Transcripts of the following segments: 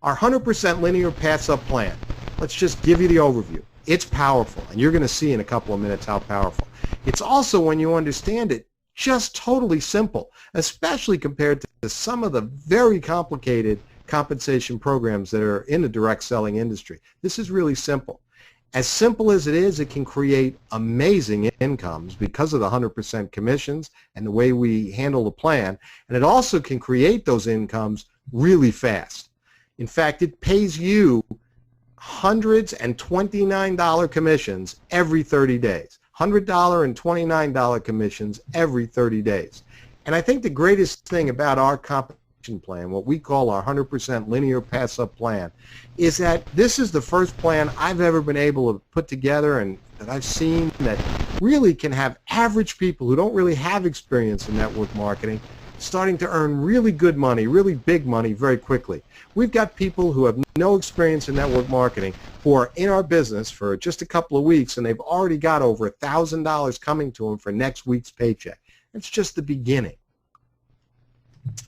Our 100% linear pass-up plan. Let's just give you the overview. It's powerful, and you're going to see in a couple of minutes how powerful. It's also, when you understand it, just totally simple, especially compared to some of the very complicated compensation programs that are in the direct selling industry. This is really simple. As simple as it is, it can create amazing incomes because of the 100% commissions and the way we handle the plan, and it also can create those incomes really fast. In fact, it pays you hundreds and $29 commissions every 30 days. $100 and $29 commissions every 30 days. And I think the greatest thing about our compensation plan, what we call our 100% linear pass-up plan, is that this is the first plan I've ever been able to put together and that I've seen that really can have average people who don't really have experience in network marketing starting to earn really good money, really big money very quickly. We've got people who have no experience in network marketing who are in our business for just a couple of weeks, and they've already got over $1,000 coming to them for next week's paycheck. It's just the beginning.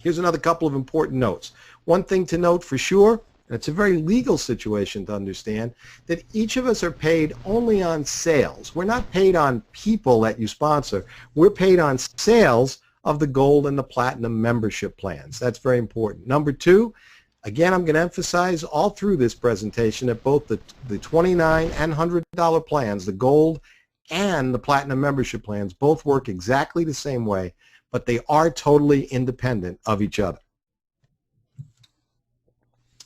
Here's another couple of important notes. One thing to note for sure, and it's a very legal situation to understand, that each of us are paid only on sales. We're not paid on people that you sponsor. We're paid on sales of the gold and the platinum membership plans. That's very important. Number two, again, I'm going to emphasize all through this presentation that both the $29 and $100 plans, the gold and the platinum membership plans, both work exactly the same way, but they are totally independent of each other.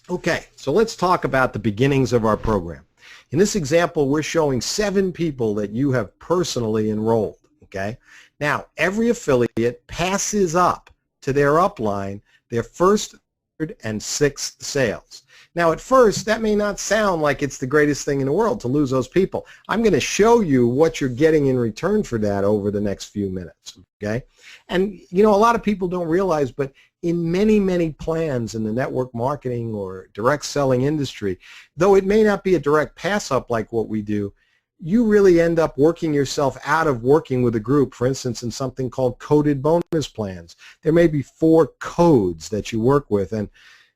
Okay, so let's talk about the beginnings of our program. In this example, we're showing 7 people that you have personally enrolled. Okay? Now, every affiliate passes up to their upline their first, third, and sixth sales. Now, at first, that may not sound like it's the greatest thing in the world to lose those people. I'm going to show you what you're getting in return for that over the next few minutes. Okay? And, you know, a lot of people don't realize, but in many, many plans in the network marketing or direct selling industry, though it may not be a direct pass-up like what we do, you really end up working yourself out of working with a group, for instance, in something called coded bonus plans. There may be 4 codes that you work with, and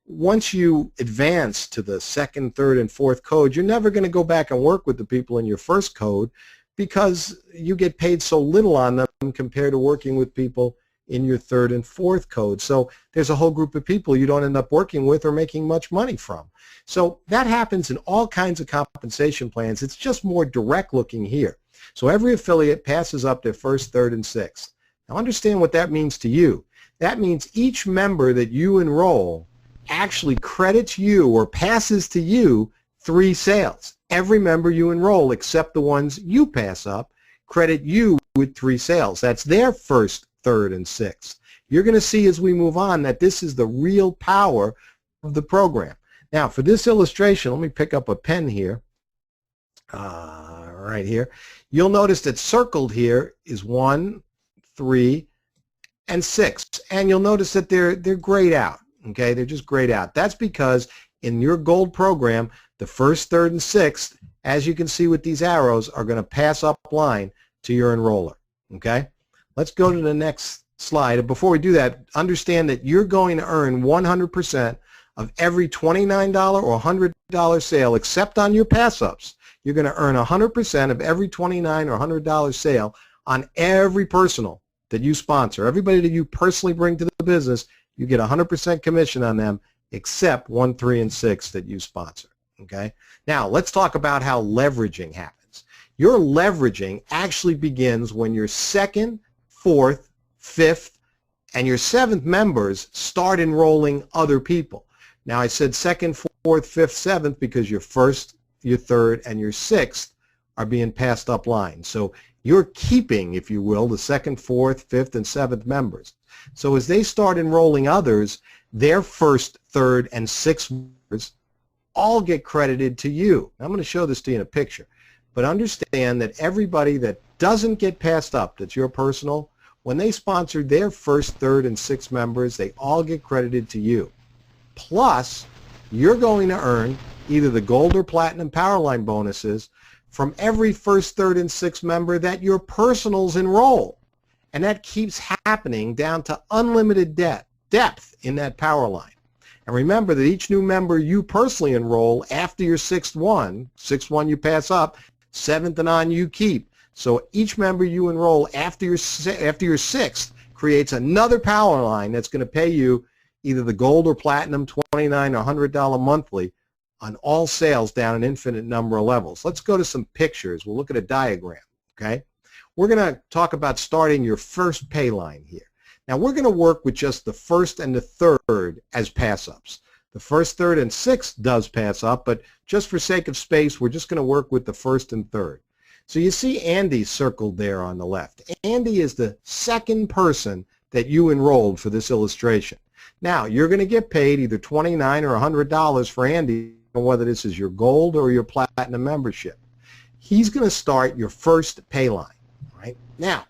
once you advance to the second, third, and fourth code, you're never going to go back and work with the people in your first code because you get paid so little on them compared to working with people in your third and fourth code. So there's a whole group of people you don't end up working with or making much money from. So that happens in all kinds of compensation plans. It's just more direct looking here. So every affiliate passes up their first, third, and sixth. Now understand what that means to you. That means each member that you enroll actually credits you or passes to you 3 sales. Every member you enroll, except the ones you pass up, credit you with 3 sales. That's their first, third, and sixth. You're going to see as we move on that this is the real power of the program. Now, for this illustration, let me pick up a pen here. Right here. You'll notice that circled here is 1, 3, and 6. And you'll notice that they're grayed out. Okay, they're just grayed out. That's because in your gold program, the first, third, and sixth, as you can see with these arrows, are going to pass up line to your enroller. Okay? Let's go to the next slide. Before we do that, understand that you're going to earn 100% of every $29 or $100 sale, except on your pass-ups. You're going to earn 100% of every $29 or $100 sale on every personal that you sponsor. Everybody that you personally bring to the business, you get 100% commission on them, except 1, 3, and 6 that you sponsor. Okay? Now, let's talk about how leveraging happens. Your leveraging actually begins when your second, fourth, fifth, and your 7th members start enrolling other people. Now, I said second, fourth, fifth, 7th because your first, your third, and your 6th are being passed up line. So you're keeping, if you will, the second, fourth, fifth, and 7th members. So as they start enrolling others, their first, third, and 6th members all get credited to you. Now, I'm going to show this to you in a picture. But understand that everybody that doesn't get passed up, that's your personal, when they sponsor their first, third, and 6th members, they all get credited to you. Plus, you're going to earn either the gold or platinum powerline bonuses from every first, third, and 6th member that your personals enroll. And that keeps happening down to unlimited depth in that power line. And remember that each new member you personally enroll after your sixth one you pass up, seventh and on you keep. So each member you enroll after your sixth creates another power line that's going to pay you either the gold or platinum, $29 or $100 monthly on all sales down an infinite number of levels. Let's go to some pictures. We'll look at a diagram, okay? We're going to talk about starting your first pay line here. Now we're going to work with just the first and the third as pass-ups. The first, third, and sixth does pass up, but just for sake of space, we're just going to work with the first and third. So you see Andy circled there on the left. Andy is the second person that you enrolled for this illustration. Now, you're going to get paid either $29 or $100 for Andy, whether this is your gold or your platinum membership. He's going to start your first pay line. Right? Now,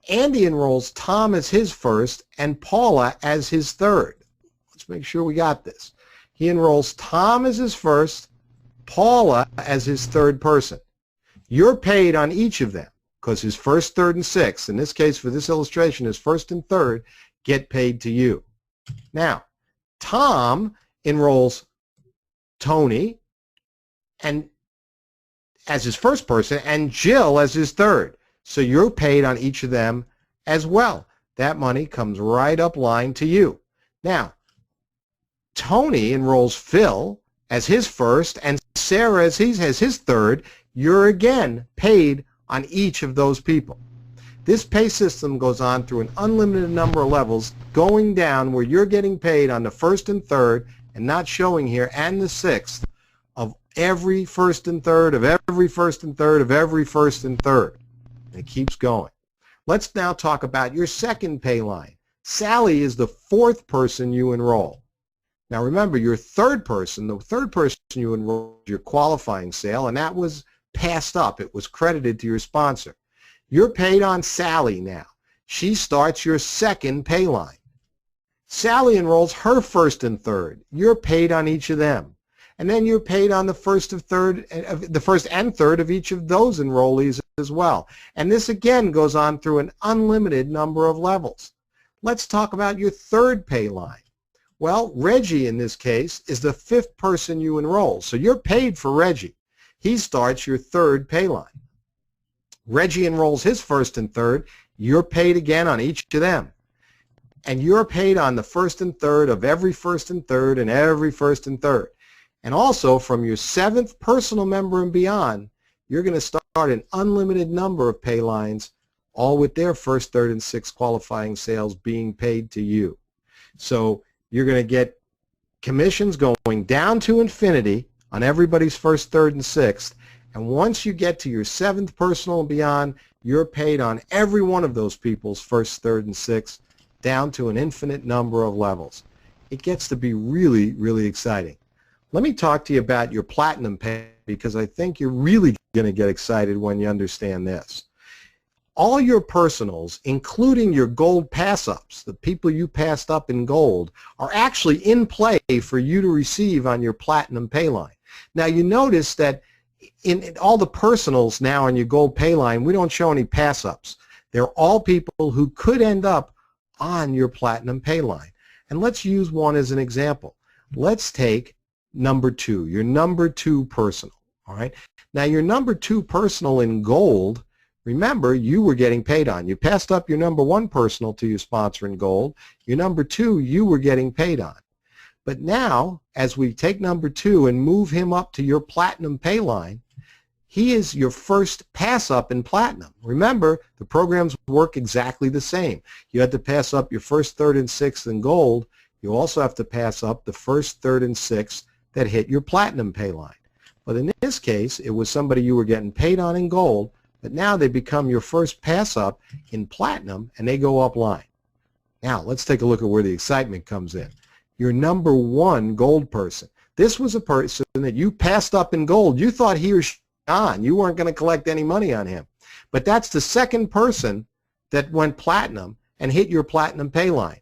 Andy enrolls Tom as his first and Paula as his third. Let's make sure we got this. He enrolls Tom as his first, Paula as his third person. You're paid on each of them because his first, third, and sixth, in this case for this illustration, his first and third, get paid to you. Now, Tom enrolls Tony and as his first person and Jill as his third. So you're paid on each of them as well. That money comes right up line to you. Now, Tony enrolls Phil as his first and Sarah as his third. You're again paid on each of those people. This pay system goes on through an unlimited number of levels, going down where you're getting paid on the first and third, and not showing here, and the sixth, of every first and third, of every first and third, of every first and third. And it keeps going. Let's now talk about your second pay line. Sally is the fourth person you enroll. Now remember, your third person, the third person you enrolled, your qualifying sale, and that was passed up. It was credited to your sponsor. You're paid on Sally now. She starts your second pay line. Sally enrolls her first and third. You're paid on each of them. And then you're paid on the first and third of each of those enrollees as well. And this again goes on through an unlimited number of levels. Let's talk about your third pay line. Well, Reggie in this case is the fifth person you enroll. So you're paid for Reggie. He starts your third pay line. Reggie enrolls his first and third. You're paid again on each of them. And you're paid on the first and third of every first and third and every first and third. And also from your seventh personal member and beyond, you're going to start an unlimited number of pay lines, all with their first, third, and sixth qualifying sales being paid to you. So you're going to get commissions going down to infinity on everybody's first, third, and sixth. And once you get to your seventh personal and beyond, you're paid on every one of those people's first, third, and sixth, down to an infinite number of levels. It gets to be really, really exciting. Let me talk to you about your platinum pay, because I think you're really going to get excited when you understand this. All your personals, including your gold pass-ups, the people you passed up in gold, are actually in play for you to receive on your platinum pay line. Now you notice that in all the personals now on your gold pay line, we don't show any pass-ups. They're all people who could end up on your platinum pay line. And let's use one as an example. Let's take number 2, your number 2 personal. All right. Now your number 2 personal in gold, remember, you were getting paid on. You passed up your number 1 personal to your sponsor in gold. Your number 2 you were getting paid on. But now, as we take number 2 and move him up to your platinum pay line, he is your first pass up in platinum. Remember, the programs work exactly the same. You had to pass up your first, third, and sixth in gold. You also have to pass up the first, third, and sixth that hit your platinum pay line. But in this case, it was somebody you were getting paid on in gold, but now they become your first pass up in platinum, and they go up line. Now, let's take a look at where the excitement comes in. Your number 1 gold person. This was a person that you passed up in gold. You thought he or she was on. You weren't going to collect any money on him. But that's the second person that went platinum and hit your platinum pay line.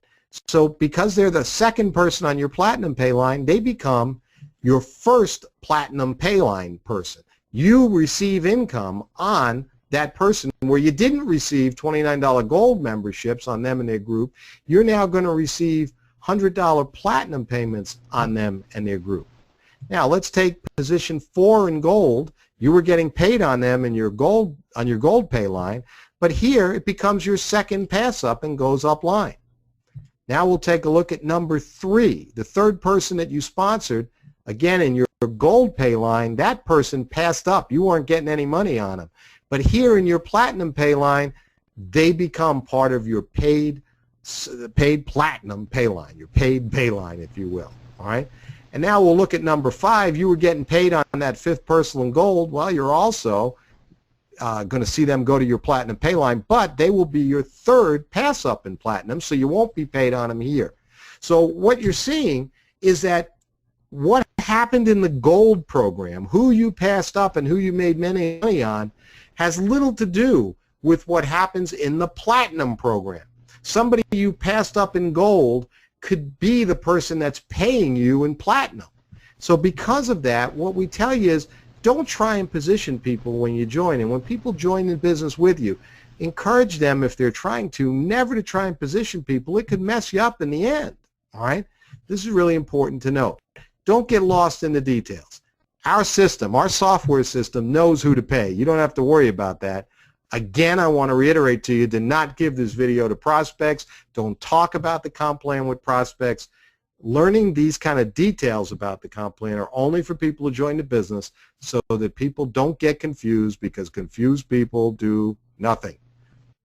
So because they're the second person on your platinum pay line, they become your first platinum pay line person. You receive income on that person where you didn't receive $29 gold memberships on them and their group. You're now going to receive $100 platinum payments on them and their group. Now let's take position 4 in gold. You were getting paid on them in your gold pay line, but here it becomes your second pass up and goes up line. Now we'll take a look at number 3, the third person that you sponsored. Again, in your gold pay line, that person passed up. You weren't getting any money on them. But here in your platinum pay line, they become part of your paid platinum pay line, your paid pay line, if you will. All right. And now we'll look at number 5. You were getting paid on that fifth person in gold. Well, you're also going to see them go to your platinum pay line, but they will be your third pass up in platinum, so you won't be paid on them here. So what you're seeing is that what happened in the gold program, who you passed up and who you made money on, has little to do with what happens in the platinum program. Somebody you passed up in gold could be the person that's paying you in platinum. So because of that, what we tell you is don't try and position people when you join. And when people join the business with you, encourage them, if they're trying to, never to try and position people. It could mess you up in the end. All right? This is really important to note. Don't get lost in the details. Our system, our software system, knows who to pay. You don't have to worry about that. Again, I want to reiterate to you, do not give this video to prospects. Don't talk about the comp plan with prospects. Learning these kind of details about the comp plan are only for people who join the business so that people don't get confused, because confused people do nothing.